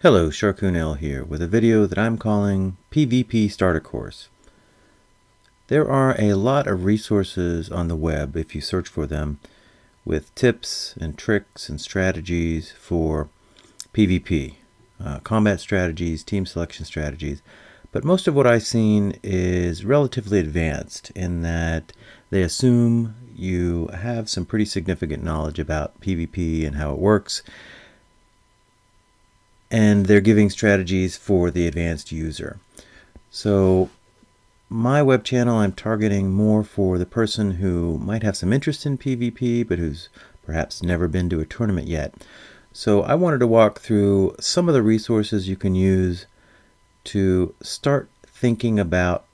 Hello, Sharkunel here with a video that I'm calling PvP Starter Course. There are a lot of resources on the web if you search for them with tips and tricks and strategies for PvP, combat strategies, team selection strategies. But most of what I've seen is relatively advanced in that they assume you have some pretty significant knowledge about PvP and how it works, and they're giving strategies for the advanced user. So my web channel, I'm targeting more for the person who might have some interest in PvP, but who's perhaps never been to a tournament yet. So I wanted to walk through some of the resources you can use to start thinking about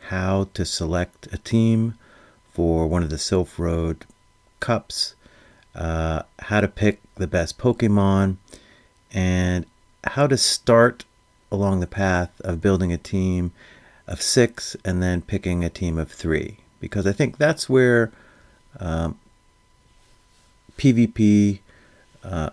how to select a team for one of the Silph Road Cups, how to pick the best Pokemon, and how to start along the path of building a team of 6 and then picking a team of 3, because I think that's where PvP can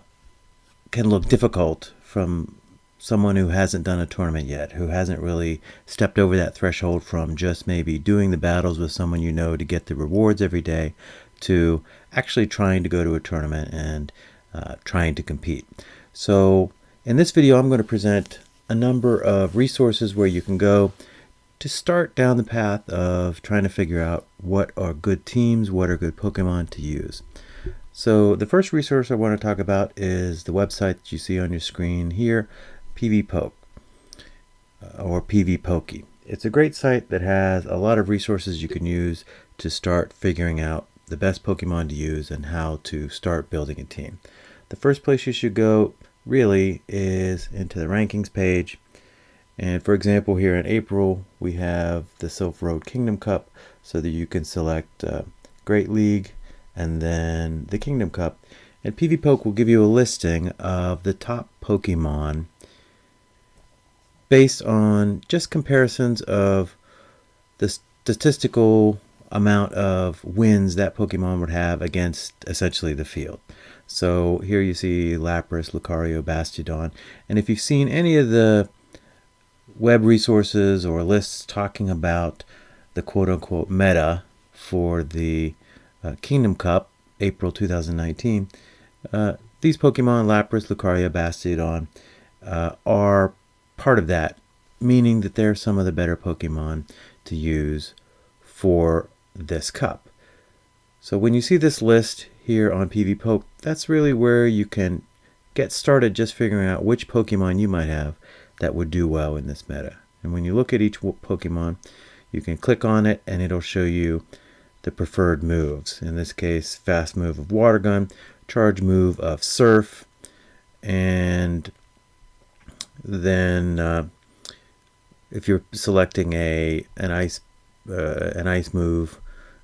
look difficult from someone who hasn't done a tournament yet, who hasn't really stepped over that threshold from just maybe doing the battles with someone you know to get the rewards every day to actually trying to go to a tournament and trying to compete. So in this video, I'm going to present a number of resources where you can go to start down the path of trying to figure out what are good teams, what are good Pokemon to use. So the first resource I want to talk about is the website that you see on your screen here, PvPoke, or PvPoke. It's a great site that has a lot of resources you can use to start figuring out the best Pokemon to use and how to start building a team. The first place you should go really is into the rankings page. And for example, here in April, we have the Silph Road Kingdom Cup, so that you can select Great League and then the Kingdom Cup. And PvPoke will give you a listing of the top Pokemon based on just comparisons of the statistical amount of wins that Pokemon would have against essentially the field. So here you see Lapras, Lucario, Bastiodon, and if you've seen any of the web resources or lists talking about the quote-unquote meta for the Kingdom Cup, April 2019, these Pokemon, Lapras, Lucario, Bastiodon, are part of that, meaning that they're some of the better Pokemon to use for this cup. So when you see this list here on PvPoke, that's really where you can get started just figuring out which Pokemon you might have that would do well in this meta. And when you look at each Pokemon, you can click on it and it'll show you the preferred moves. In this case, fast move of Water Gun, charge move of Surf, and then if you're selecting an ice move,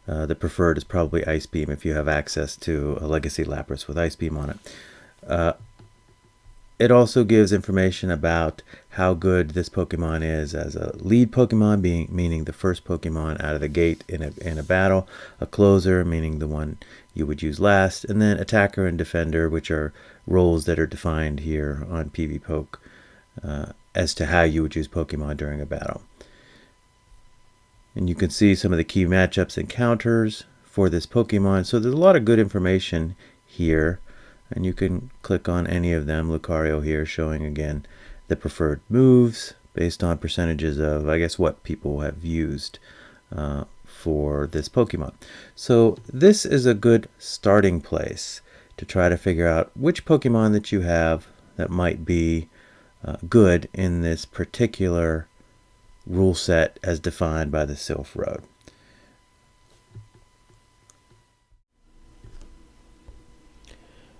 the preferred is probably Ice Beam if you have access to a Legacy Lapras with Ice Beam on it. It also gives information about how good this Pokemon is as a lead Pokemon, meaning the first Pokemon out of the gate in a battle, a closer, meaning the one you would use last, and then attacker and defender, which are roles that are defined here on PvPoke as to how you would use Pokemon during a battle. And you can see some of the key matchups and counters for this Pokemon. So there's a lot of good information here, and you can click on any of them. Lucario here showing again the preferred moves based on percentages of, I guess, what people have used for this Pokemon. So this is a good starting place to try to figure out which Pokemon that you have that might be good in this particular rule set as defined by the Silph Road.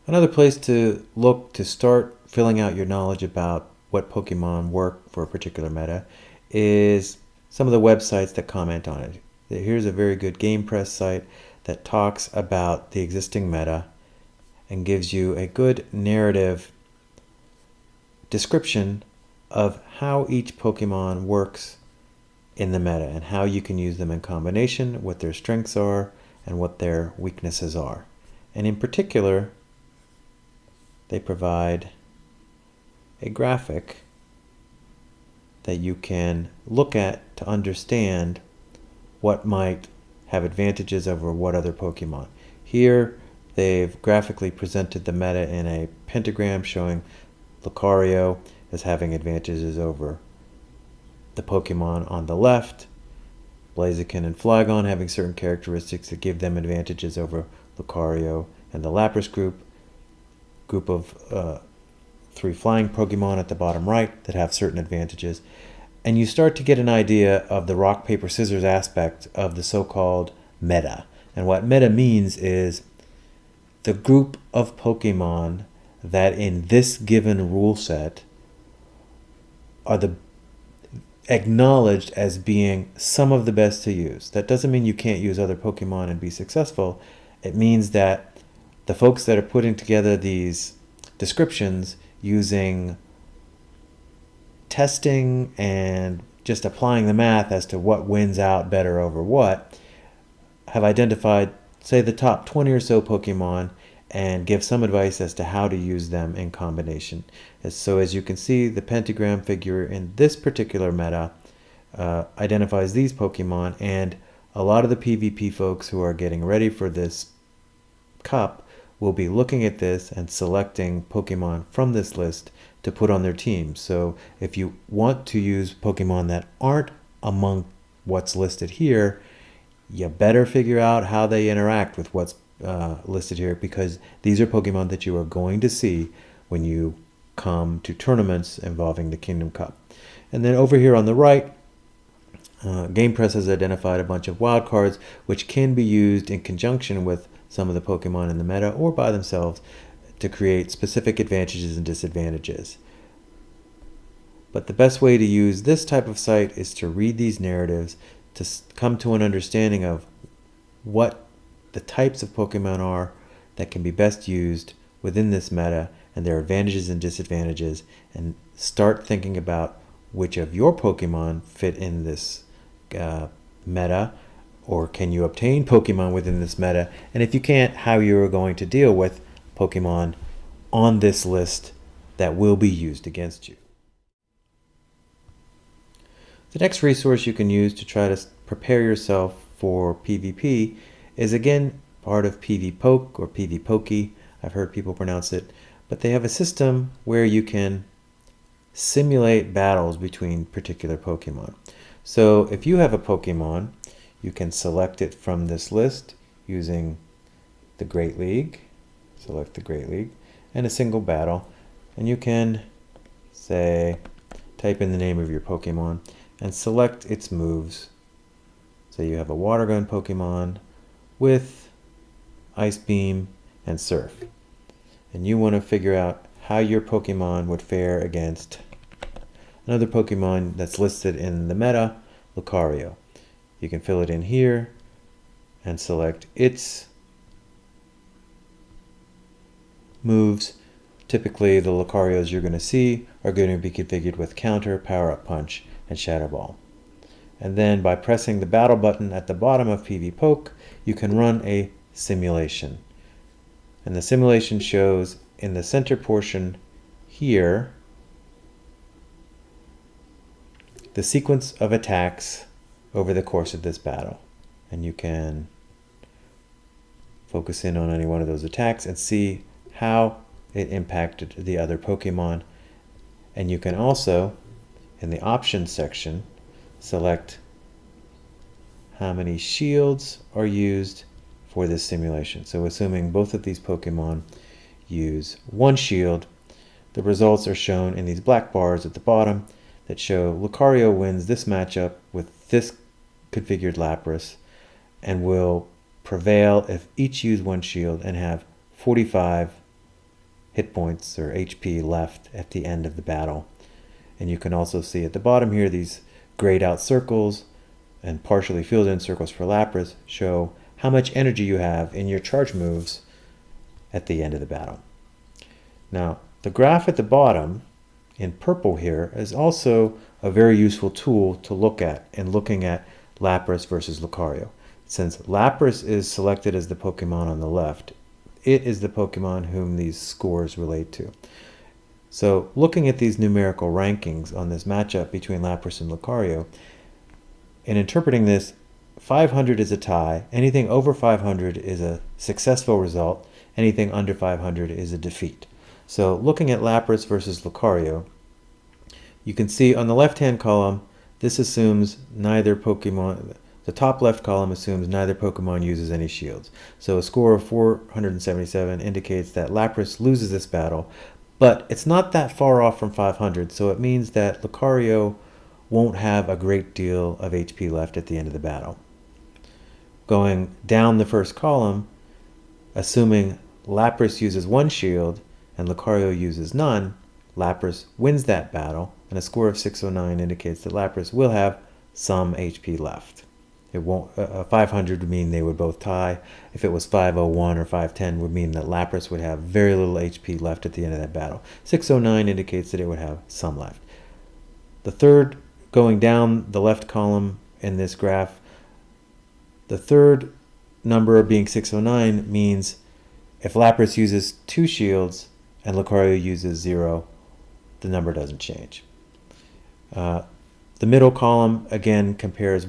Another place to look to start filling out your knowledge about what Pokemon work for a particular meta is some of the websites that comment on it. Here's a very good Game Press site that talks about the existing meta and gives you a good narrative description of how each Pokemon works in the meta and how you can use them in combination, what their strengths are, and what their weaknesses are. And in particular, they provide a graphic that you can look at to understand what might have advantages over what other Pokemon. Here, they've graphically presented the meta in a pentagram showing Lucario as having advantages over the Pokemon on the left, Blaziken and Flygon having certain characteristics that give them advantages over Lucario and the Lapras group of 3 flying Pokemon at the bottom right that have certain advantages. And you start to get an idea of the rock, paper, scissors aspect of the so-called meta. And what meta means is the group of Pokemon that in this given rule set are acknowledged as being some of the best to use. That doesn't mean you can't use other Pokemon and be successful. It means that the folks that are putting together these descriptions using testing and just applying the math as to what wins out better over what have identified, say, the top 20 or so Pokemon and give some advice as to how to use them in combination. So as you can see, the pentagram figure in this particular meta identifies these Pokemon, and a lot of the PvP folks who are getting ready for this cup will be looking at this and selecting Pokemon from this list to put on their team. So if you want to use Pokemon that aren't among what's listed here, you better figure out how they interact with what's listed here, because these are Pokemon that you are going to see when you come to tournaments involving the Kingdom Cup. And then over here on the right, Game Press has identified a bunch of wild cards which can be used in conjunction with some of the Pokemon in the meta or by themselves to create specific advantages and disadvantages. But the best way to use this type of site is to read these narratives to come to an understanding of what the types of Pokemon are that can be best used within this meta and their advantages and disadvantages, and start thinking about which of your Pokemon fit in this meta, or can you obtain Pokemon within this meta, and if you can't, how you are going to deal with Pokemon on this list that will be used against you. The next resource you can use to try to prepare yourself for PvP is again part of PvPoke or PvPoke. I've heard people pronounce it, but they have a system where you can simulate battles between particular Pokemon. So if you have a Pokemon, you can select it from this list using the Great League. Select the Great League and a single battle, and you can say type in the name of your Pokemon and select its moves. So you have a Water Gun Pokemon with Ice Beam and Surf, and you want to figure out how your Pokemon would fare against another Pokemon that's listed in the meta, Lucario. You can fill it in here and select its moves. Typically the Lucarios you're going to see are going to be configured with Counter, Power Up Punch, and Shadow Ball. And then by pressing the battle button at the bottom of PvPoke, you can run a simulation. And the simulation shows in the center portion here the sequence of attacks over the course of this battle. And you can focus in on any one of those attacks and see how it impacted the other Pokemon. And you can also, in the options section, select how many shields are used for this simulation. So assuming both of these Pokemon use 1 shield, the results are shown in these black bars at the bottom that show Lucario wins this matchup with this configured Lapras and will prevail if each use 1 shield and have 45 hit points or HP left at the end of the battle. And you can also see at the bottom here these grayed out circles and partially filled in circles for Lapras show how much energy you have in your charge moves at the end of the battle. Now the graph at the bottom in purple here is also a very useful tool to look at in looking at Lapras versus Lucario. Since Lapras is selected as the Pokemon on the left, it is the Pokemon whom these scores relate to. So looking at these numerical rankings on this matchup between Lapras and Lucario, in interpreting this, 500 is a tie. Anything over 500 is a successful result. Anything under 500 is a defeat. So looking at Lapras versus Lucario, you can see on the left-hand column, this assumes neither Pokemon, the top left column assumes neither Pokemon uses any shields. So a score of 477 indicates that Lapras loses this battle, but it's not that far off from 500, so it means that Lucario won't have a great deal of HP left at the end of the battle. Going down the first column, assuming Lapras uses one shield and Lucario uses none, Lapras wins that battle, and a score of 609 indicates that Lapras will have some HP left. It won't. 500 would mean they would both tie. If it was 501 or 510, would mean that Lapras would have very little HP left at the end of that battle. 609 indicates that it would have some left. The third, going down the left column in this graph, the third number being 609 means if Lapras uses 2 shields and Lucario uses 0, the number doesn't change. The middle column again compares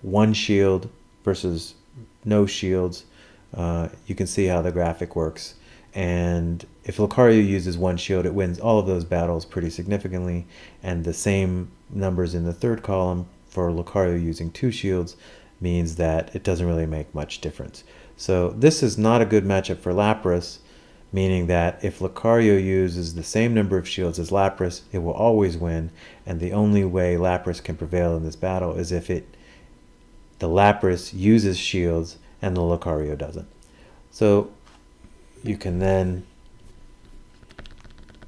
1 shield versus no shields. You can see how the graphic works. And if Lucario uses 1 shield, it wins all of those battles pretty significantly. And the same numbers in the third column for Lucario using 2 shields means that it doesn't really make much difference. So this is not a good matchup for Lapras, meaning that if Lucario uses the same number of shields as Lapras, it will always win. And the only way Lapras can prevail in this battle is if the Lapras uses shields and the Lucario doesn't. So you can then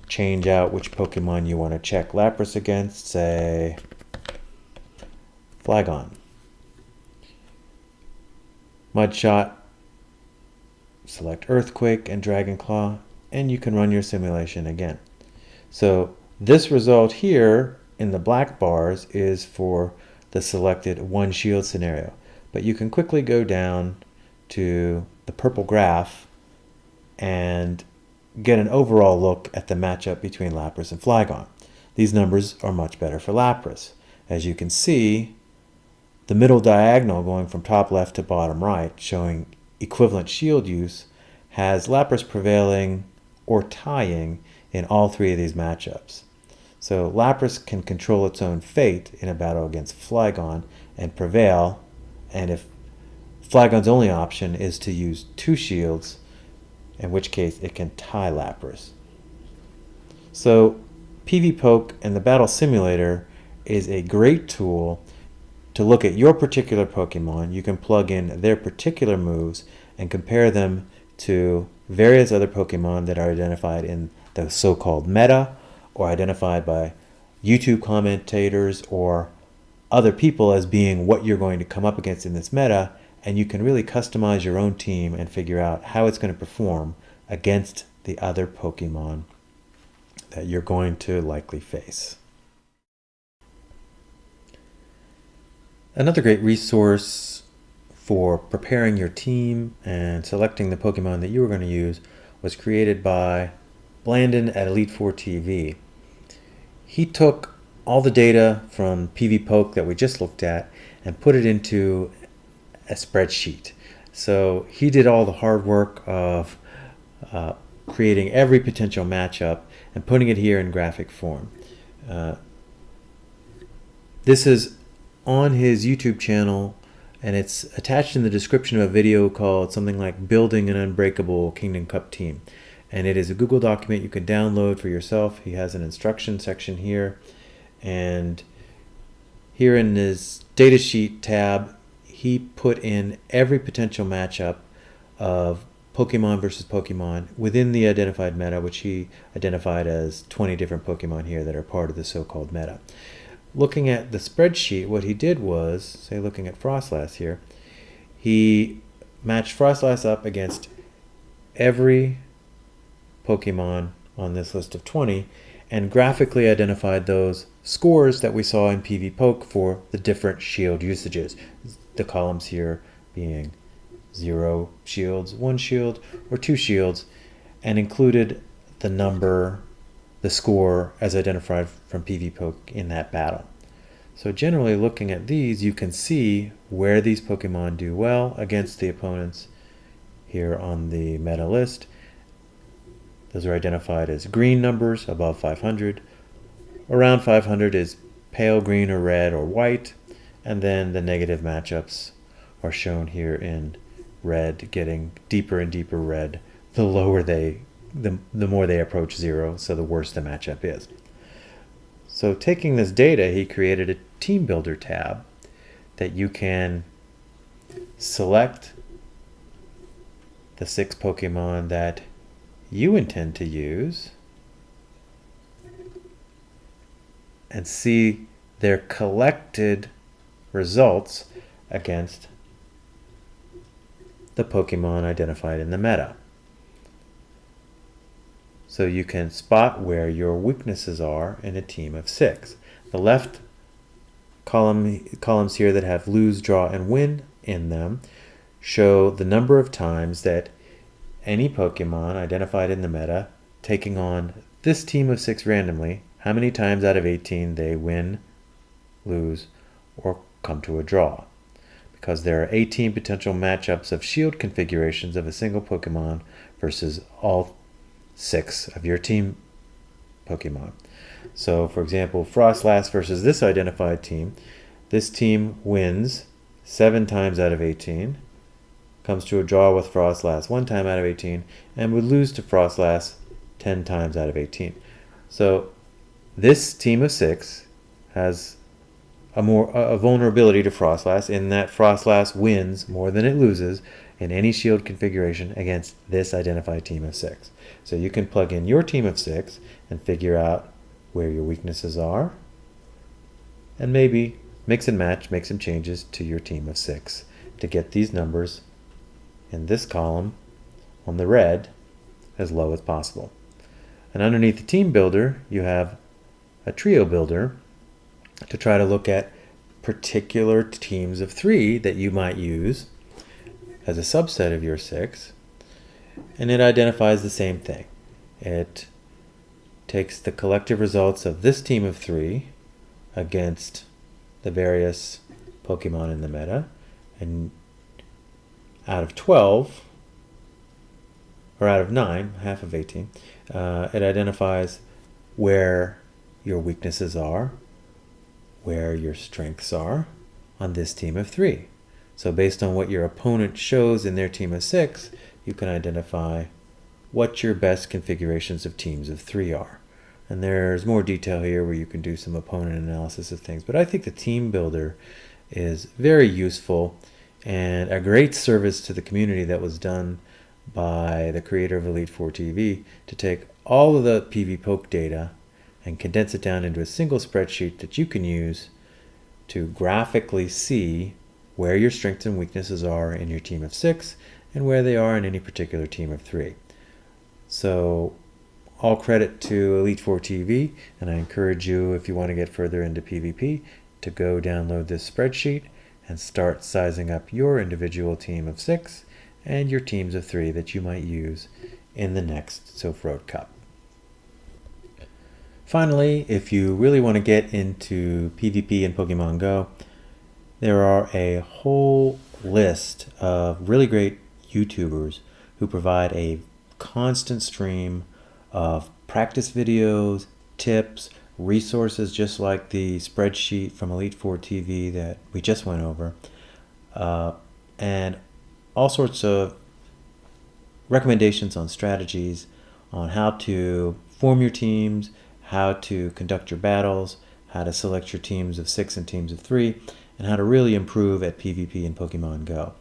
change out which Pokemon you want to check Lapras against, say Flygon. Mudshot, select Earthquake and Dragon Claw, and you can run your simulation again. So this result here in the black bars is for the selected 1 shield scenario. But you can quickly go down to the purple graph and get an overall look at the matchup between Lapras and Flygon. These numbers are much better for Lapras. As you can see, the middle diagonal going from top left to bottom right, showing equivalent shield use, has Lapras prevailing or tying in all 3 of these matchups. So Lapras can control its own fate in a battle against Flygon and prevail, and if Flygon's only option is to use 2 shields, in which case it can tie Lapras. So PvPoke and the Battle Simulator is a great tool to look at your particular Pokemon. You can plug in their particular moves and compare them to various other Pokemon that are identified in the so-called meta, or identified by YouTube commentators or other people as being what you're going to come up against in this meta, and you can really customize your own team and figure out how it's going to perform against the other Pokemon that you're going to likely face. Another great resource for preparing your team and selecting the Pokemon that you were going to use was created by Blandon at Elite Four TV. He took all the data from PvPoke that we just looked at and put it into a spreadsheet. So he did all the hard work of creating every potential matchup and putting it here in graphic form. This is on his YouTube channel, and it's attached in the description of a video called something like Building an Unbreakable Kingdom Cup Team. And it is a Google document you can download for yourself. He has an instruction section here. And here in his datasheet tab, he put in every potential matchup of Pokemon versus Pokemon within the identified meta, which he identified as 20 different Pokemon here that are part of the so-called meta. Looking at the spreadsheet, what he did was, say looking at Frostlass here, he matched Frostlass up against every Pokemon on this list of 20 and graphically identified those scores that we saw in PvPoke for the different shield usages. The columns here being 0 shields, 1 shield, or 2 shields, and included the the score as identified from PvPoke in that battle. So generally looking at these, you can see where these Pokemon do well against the opponents here on the meta list. Those are identified as green numbers above 500. Around 500 is pale green or red or white. And then the negative matchups are shown here in red, getting deeper and deeper red the lower the more they approach 0, so the worse the matchup is. So taking this data, he created a team builder tab that you can select the 6 Pokemon that you intend to use and see their collected results against the Pokemon identified in the meta. So you can spot where your weaknesses are in a team of 6. The left columns here that have lose, draw, and win in them show the number of times that any Pokemon identified in the meta taking on this team of 6 randomly, how many times out of 18 they win, lose, or come to a draw. Because there are 18 potential matchups of shield configurations of a single Pokemon versus all 6 of your team Pokemon. So for example, Frostlass versus this identified team. This team wins 7 times out of 18, comes to a draw with Frostlass 1 time out of 18, and would lose to Frostlass 10 times out of 18. So this team of 6 has a vulnerability to Frostlass in that Frostlass wins more than it loses in any shield configuration against this identified team of 6. So you can plug in your team of 6 and figure out where your weaknesses are, and maybe mix and match, make some changes to your team of 6 to get these numbers in this column on the red as low as possible. And underneath the team builder, you have a trio builder to try to look at particular teams of 3 that you might use as a subset of your 6, and it identifies the same thing. It takes the collective results of this team of 3 against the various Pokemon in the meta, and out of 12, or out of 9, half of 18, it identifies where your weaknesses are, where your strengths are on this team of 3. So based on what your opponent shows in their team of 6, you can identify what your best configurations of teams of 3 are. And there's more detail here where you can do some opponent analysis of things. But I think the team builder is very useful and a great service to the community that was done by the creator of Elite Four TV to take all of the PvPoke data and condense it down into a single spreadsheet that you can use to graphically see where your strengths and weaknesses are in your team of 6 and where they are in any particular team of 3. So all credit to Elite Four TV, and I encourage you, if you want to get further into PvP, to go download this spreadsheet and start sizing up your individual team of 6 and your teams of 3 that you might use in the next Silph Road Cup. Finally, if you really want to get into PvP and PokemonGo, there are a whole list of really great YouTubers who provide a constant stream of practice videos, tips, resources, just like the spreadsheet from Elite Four TV that we just went over, and all sorts of recommendations on strategies, on how to form your teams, how to conduct your battles, how to select your teams of 6 and teams of 3, and how to really improve at PvP and PokemonGo.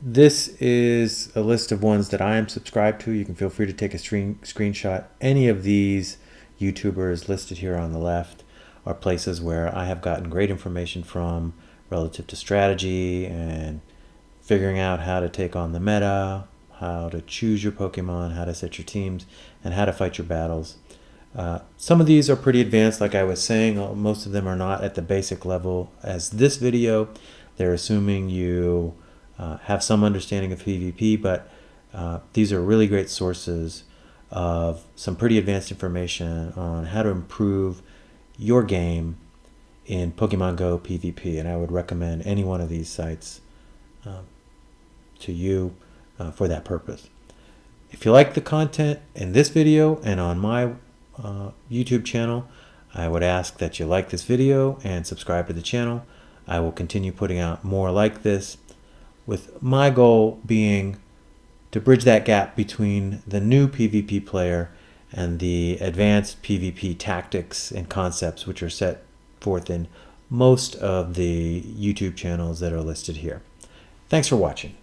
This is a list of ones that I am subscribed to. You can feel free to take a screenshot. Any of these YouTubers listed here on the left are places where I have gotten great information from relative to strategy and figuring out how to take on the meta, how to choose your Pokemon, how to set your teams, and how to fight your battles. Some of these are pretty advanced, like I was saying. Most of them are not at the basic level as this video. They're assuming you have some understanding of PvP, but these are really great sources of some pretty advanced information on how to improve your game in PokemonGo PvP, and I would recommend any one of these sites to you for that purpose. If you like the content in this video and on my YouTube channel, I would ask that you like this video and subscribe to the channel. I will continue putting out more like this, with my goal being to bridge that gap between the new PvP player and the advanced PvP tactics and concepts which are set forth in most of the YouTube channels that are listed here. Thanks for watching.